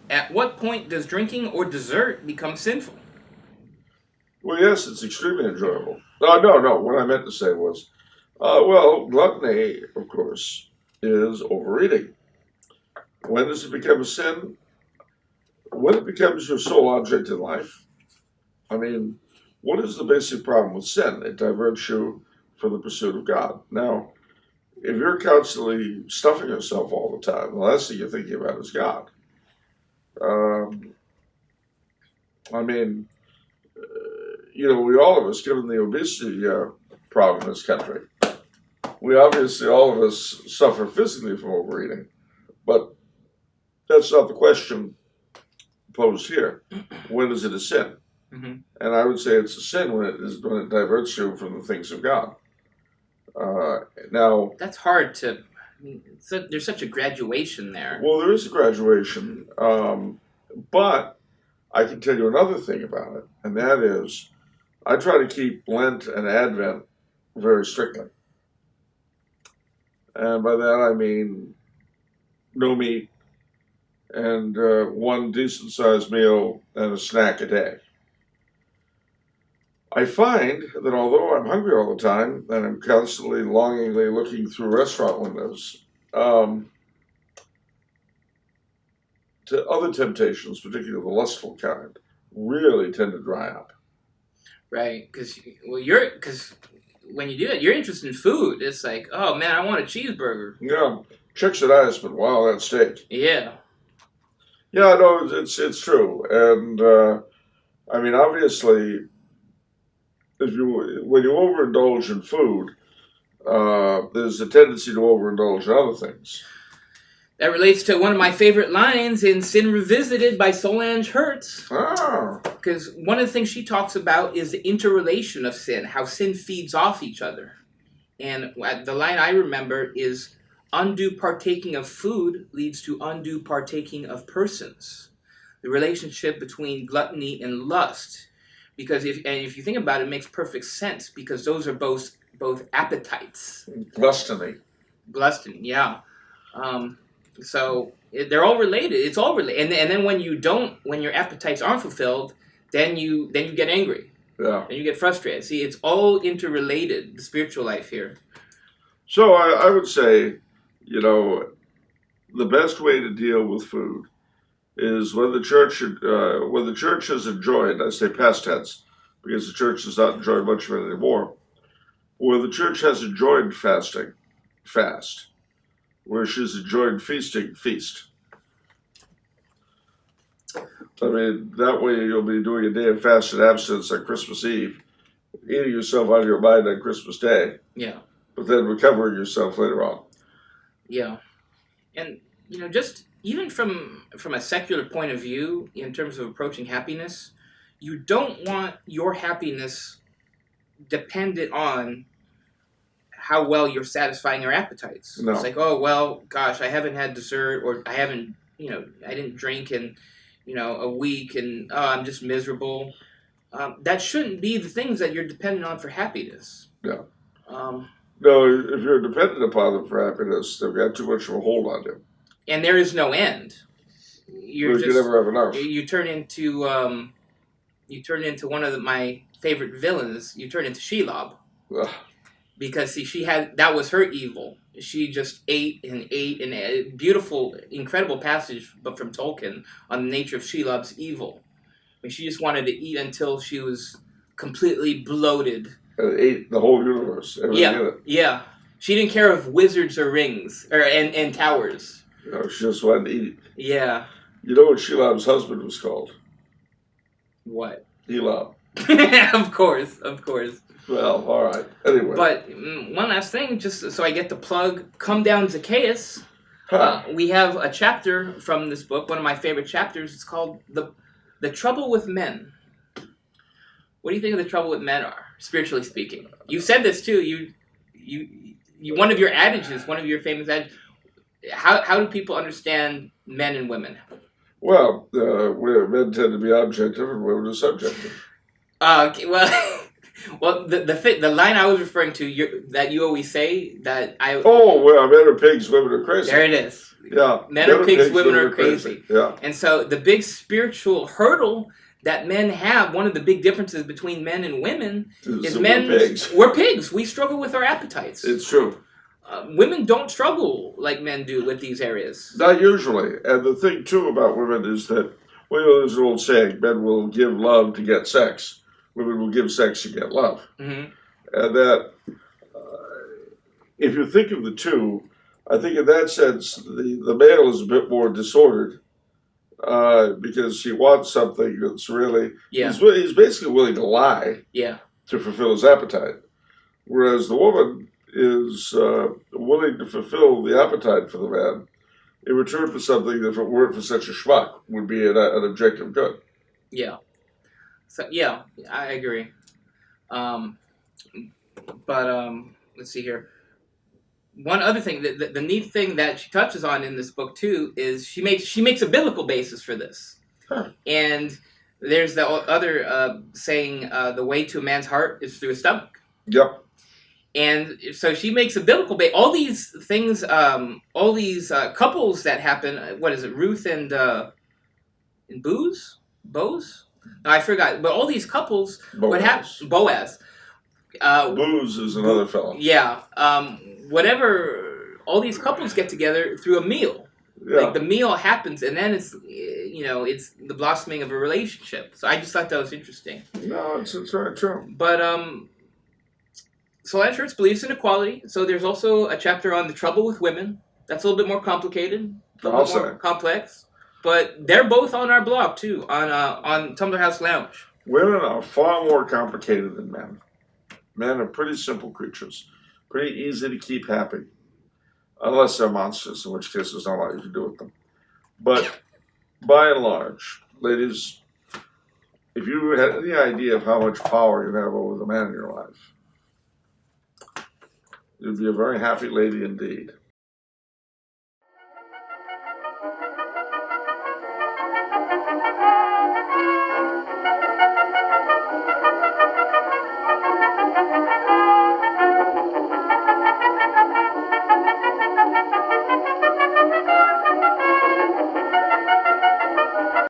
At what point does drinking or dessert become sinful? Well, yes, it's extremely enjoyable. No. What I meant to say was, well, gluttony, of course, is overeating. When does it become a sin? When it becomes your sole object in life. I mean, what is the basic problem with sin? It diverts you from the pursuit of God. Now, if you're constantly stuffing yourself all the time, the last thing you're thinking about is God. Um, I mean, we all of us, given the obesity problem in this country, we obviously all of us suffer physically from overeating, but that's not the question posed here. When is it a sin? Mm-hmm. And I would say it's a sin when it diverts you from the things of God. Now, That's hard to. I mean, there's such a graduation there. well, there is a graduation, but I can tell you another thing about it, and that is I try to keep Lent and Advent very strictly. And by that I mean no meat and one decent sized meal and a snack a day. I find that although I'm hungry all the time and I'm constantly longingly looking through restaurant windows, to other temptations, particularly the lustful kind, really tend to dry up. Right, because when you do it, you're interested in food. It's like, oh man, I want a cheeseburger. Yeah, chicks and ice, but wow, that steak. Yeah. Yeah, no, it's true, and I mean, obviously, when you overindulge in food, there's a tendency to overindulge in other things. That relates to one of my favorite lines in Sin Revisited by Solange Hertz. Ah, Because one of the things she talks about is the interrelation of sin, how sin feeds off each other. And the line I remember is, undue partaking of food leads to undue partaking of persons. The relationship between gluttony and lust. Because if you think about it, it makes perfect sense, because those are both appetites. gluttony. Gluttony, yeah. So they're all related. It's all related. And then when your appetites aren't fulfilled, then you get angry. Yeah. And you get frustrated. See, it's all interrelated, the spiritual life here. So I would say, the best way to deal with food is when the church has enjoyed, I say past tense, because the church does not enjoy much of it anymore, where the church has enjoyed fasting, fast. Where she's enjoyed feasting, feast. I mean, that way you'll be doing a day of fast and abstinence on Christmas Eve, eating yourself out of your mind on Christmas Day. Yeah. But then recovering yourself later on. Yeah. And, just even from a secular point of view, in terms of approaching happiness, you don't want your happiness dependent on how well you're satisfying your appetites. No. It's like, oh, well, gosh, I haven't had dessert, or I haven't, I didn't drink in, a week, and oh, I'm just miserable. That shouldn't be the things that you're dependent on for happiness. Yeah. No, if you're dependent upon them for happiness, they've got too much of a hold on you. And there is no end. You never have enough. You turn into one of my favorite villains. You turn into Shelob. Ugh. Because see, that was her evil. She just ate and ate, and a beautiful, incredible passage, but from Tolkien, on the nature of Shelob's evil. I mean, she just wanted to eat until she was completely bloated. And ate the whole universe. Yeah. She didn't care if wizards or rings and towers. She just wanted to eat. Yeah. You know what Shelob's husband was called? What? Elob. Of course. Well, all right. Anyway. But one last thing, just so I get the plug, Come Down Zacchaeus. We have a chapter from this book, one of my favorite chapters. It's called The Trouble with Men. What do you think of the trouble with men are, spiritually speaking? You said this too. You one of your adages, one of your famous adages. How do people understand men and women? Well, men tend to be objective and women are subjective. Well, Well, the line I was referring to, that you always say that I. Oh, well, men are pigs, women are crazy. There it is. Yeah. Men are pigs, women are crazy. Yeah. And so the big spiritual hurdle that men have, one of the big differences between men and women is men. We're pigs. We struggle with our appetites. It's true. Women don't struggle like men do with these areas. Not usually. And the thing, too, about women is that, well, there's an old saying, men will give love to get sex. Women will give sex to get love. Mm-hmm. And that, if you think of the two, I think in that sense, the male is a bit more disordered because he wants something that's really... Yeah. He's basically willing to lie to fulfill his appetite. Whereas the woman is willing to fulfill the appetite for the man in return for something that, if it weren't for such a schmuck, would be an objective good. Yeah. So yeah, I agree. Let's see here. One other thing, the neat thing that she touches on in this book too is she makes a biblical basis for this. Huh. And there's the other saying, the way to a man's heart is through his stomach. Yep. And so she makes a biblical base. All these things, all these couples that happen. What is it? Ruth and Boaz? No, I forgot. But all these couples, Boaz. what happens? Boaz. Booze is another fellow. Yeah. Whatever. All these couples get together through a meal. Yeah. Like the meal happens, and then it's it's the blossoming of a relationship. So I just thought that was interesting. No, it's very true. But Solar Church believes in equality. So there's also a chapter on the trouble with women. That's a little bit more complicated, a little bit more complex. But they're both on our blog too, on Tumblr House Lounge. Women are far more complicated than men. Men are pretty simple creatures, pretty easy to keep happy, unless they're monsters, in which case there's not a lot you can do with them. But by and large, ladies, if you had any idea of how much power you have over the man in your life, you'd be a very happy lady indeed.